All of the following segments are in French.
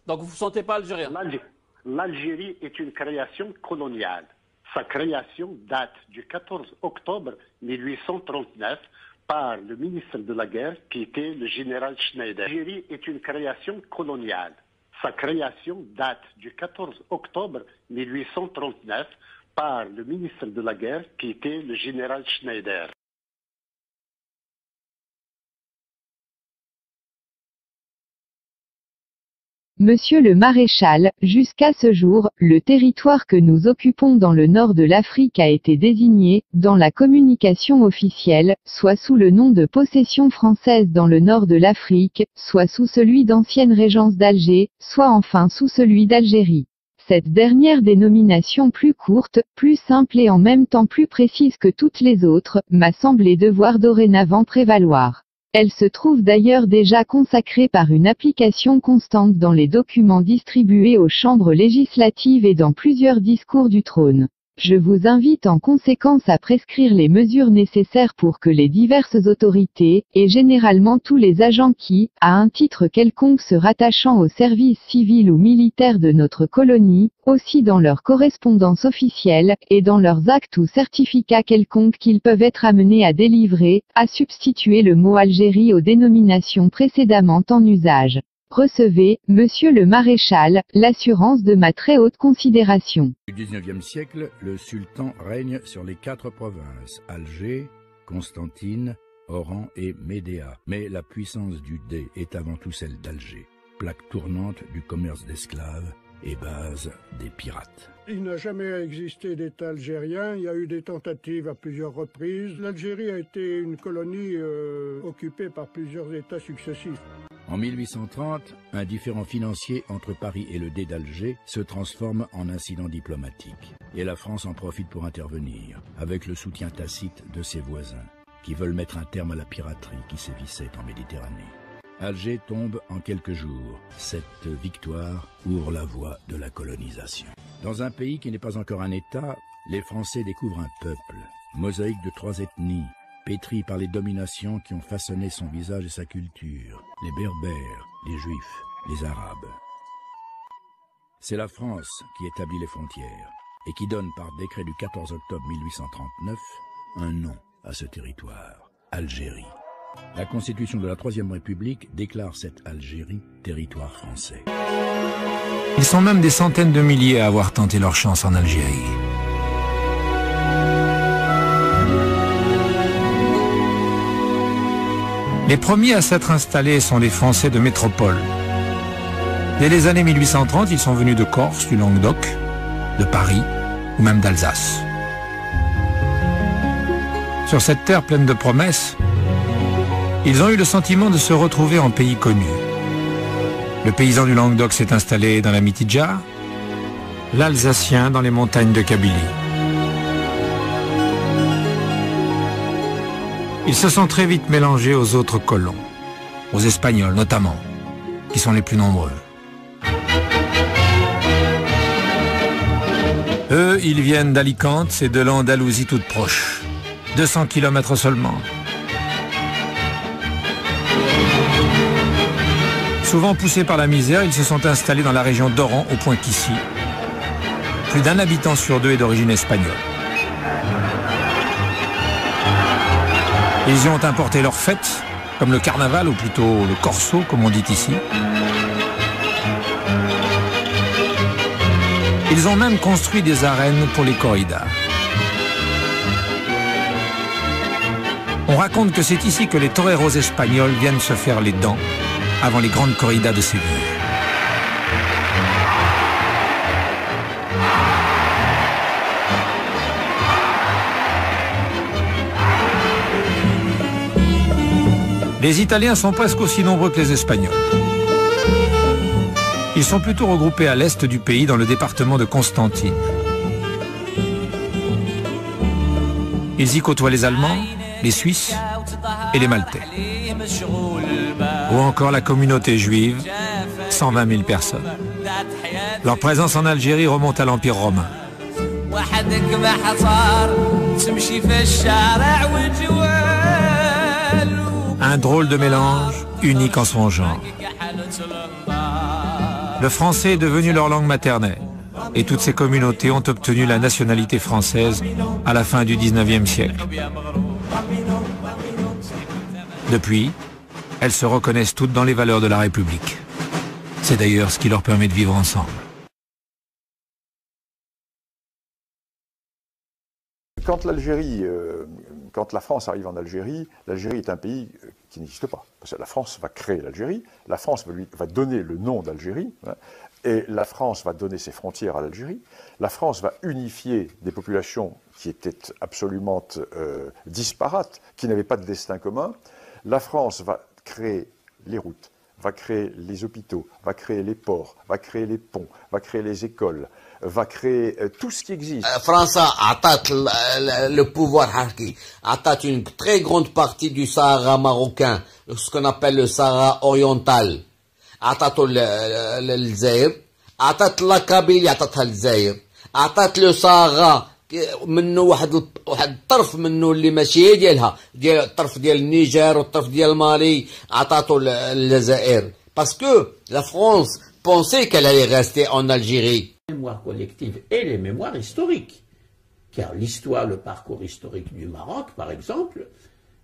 Donc vous ne vous sentez pas algérien? L'Algérie est une création coloniale. Sa création date du 14 octobre 1839 par le ministre de la Guerre qui était le général Schneider. L'Algérie est une création coloniale. Sa création date du 14 octobre 1839 par le ministre de la Guerre qui était le général Schneider. Monsieur le maréchal, jusqu'à ce jour, le territoire que nous occupons dans le nord de l'Afrique a été désigné, dans la communication officielle, soit sous le nom de possession française dans le nord de l'Afrique, soit sous celui d'ancienne régence d'Alger, soit enfin sous celui d'Algérie. Cette dernière dénomination plus courte, plus simple et en même temps plus précise que toutes les autres, m'a semblé devoir dorénavant prévaloir. Elle se trouve d'ailleurs déjà consacrée par une application constante dans les documents distribués aux chambres législatives et dans plusieurs discours du trône. Je vous invite en conséquence à prescrire les mesures nécessaires pour que les diverses autorités, et généralement tous les agents qui, à un titre quelconque se rattachant au service civil ou militaire de notre colonie, aussi dans leur correspondance officielle, et dans leurs actes ou certificats quelconques qu'ils peuvent être amenés à délivrer, à substituer le mot Algérie aux dénominations précédemment en usage. Recevez, monsieur le maréchal, l'assurance de ma très haute considération. Du XIXe siècle, le sultan règne sur les 4 provinces, Alger, Constantine, Oran et Médéa. Mais la puissance du Dey est avant tout celle d'Alger, plaque tournante du commerce d'esclaves et base des pirates. Il n'a jamais existé d'État algérien, il y a eu des tentatives à plusieurs reprises. L'Algérie a été une colonie occupée par plusieurs États successifs. En 1830, un différend financier entre Paris et le Dey d'Alger se transforme en incident diplomatique. Et la France en profite pour intervenir, avec le soutien tacite de ses voisins, qui veulent mettre un terme à la piraterie qui sévissait en Méditerranée. Alger tombe en quelques jours. Cette victoire ouvre la voie de la colonisation. Dans un pays qui n'est pas encore un État, les Français découvrent un peuple, mosaïque de 3 ethnies, pétri par les dominations qui ont façonné son visage et sa culture, les Berbères, les Juifs, les Arabes. C'est la France qui établit les frontières et qui donne par décret du 14 octobre 1839 un nom à ce territoire, Algérie. La Constitution de la Troisième République déclare cette Algérie territoire français. Ils sont même des centaines de milliers à avoir tenté leur chance en Algérie. Les premiers à s'être installés sont les Français de métropole. Dès les années 1830, ils sont venus de Corse, du Languedoc, de Paris ou même d'Alsace. Sur cette terre pleine de promesses, ils ont eu le sentiment de se retrouver en pays connu. Le paysan du Languedoc s'est installé dans la Mitidja, l'Alsacien dans les montagnes de Kabylie. Ils se sont très vite mélangés aux autres colons, aux Espagnols notamment, qui sont les plus nombreux. Eux, ils viennent d'Alicante et de l'Andalousie toute proche, 200 km seulement. Souvent poussés par la misère, ils se sont installés dans la région d'Oran, au point qu'ici, plus d'1 habitant sur 2 est d'origine espagnole. Ils y ont importé leurs fêtes, comme le carnaval, ou plutôt le corso, comme on dit ici. Ils ont même construit des arènes pour les corridas. On raconte que c'est ici que les toreros espagnols viennent se faire les dents avant les grandes corridas de Séville. Les Italiens sont presque aussi nombreux que les Espagnols. Ils sont plutôt regroupés à l'est du pays, dans le département de Constantine. Ils y côtoient les Allemands, les Suisses et les Maltais. Ou encore la communauté juive, 120 000 personnes. Leur présence en Algérie remonte à l'Empire romain. Un drôle de mélange, unique en son genre. Le français est devenu leur langue maternelle, et toutes ces communautés ont obtenu la nationalité française à la fin du XIXe siècle. Depuis, elles se reconnaissent toutes dans les valeurs de la République. C'est d'ailleurs ce qui leur permet de vivre ensemble. Quand la France arrive en Algérie, l'Algérie est un pays qui n'existe pas. Parce que la France va créer l'Algérie, la France va donner le nom d'Algérie, hein, et la France va donner ses frontières à l'Algérie. La France va unifier des populations qui étaient absolument disparates, qui n'avaient pas de destin commun. La France va créer les routes, va créer les hôpitaux, va créer les ports, va créer les ponts, va créer les écoles, va créer tout ce qui existe. France a le pouvoir harki, a une très grande partie du Sahara marocain, ce qu'on appelle le Sahara oriental. عطاتو الجزائر عطات لا كابيلي عطاتها الجزائر عطات لو صاغا منه واحد الطرف منه اللي ماشي ديالها ديال الطرف ديال النيجر والطرف ديال المالي عطاتو الجزائر باسكو لا فرانس pensait qu'elle allait rester en Algérie. Les mémoires collectives et les mémoires historiques, car l'histoire, le parcours historique du Maroc, par exemple,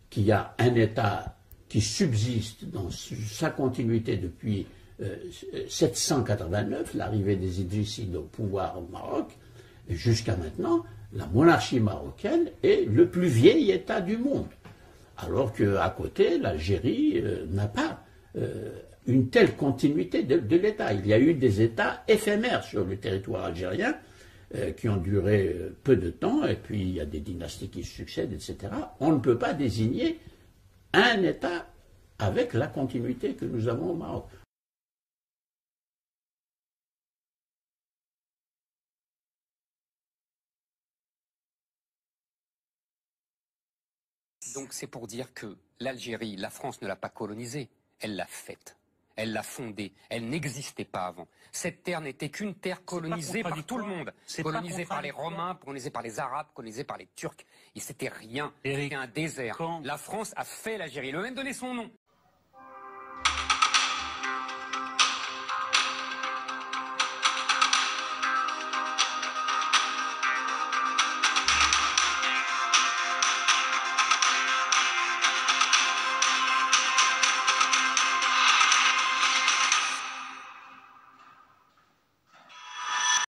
qui a un État qui subsiste dans sa continuité depuis 789, l'arrivée des Idrissides au pouvoir au Maroc, jusqu'à maintenant, la monarchie marocaine est le plus vieil État du monde. Alors qu'à côté, l'Algérie n'a pas une telle continuité de l'État. Il y a eu des États éphémères sur le territoire algérien qui ont duré peu de temps, et puis il y a des dynasties qui succèdent, etc. On ne peut pas désigner un État avec la continuité que nous avons au Maroc. Donc c'est pour dire que l'Algérie, la France ne l'a pas colonisée, elle l'a faite. Elle l'a fondée, elle n'existait pas avant. Cette terre n'était qu'une terre colonisée par tout le monde. Colonisée par les Romains, colonisée par les Arabes, colonisée par les Turcs. Et c'était rien, c'était un désert. La France a fait l'Algérie, elle a même donné son nom.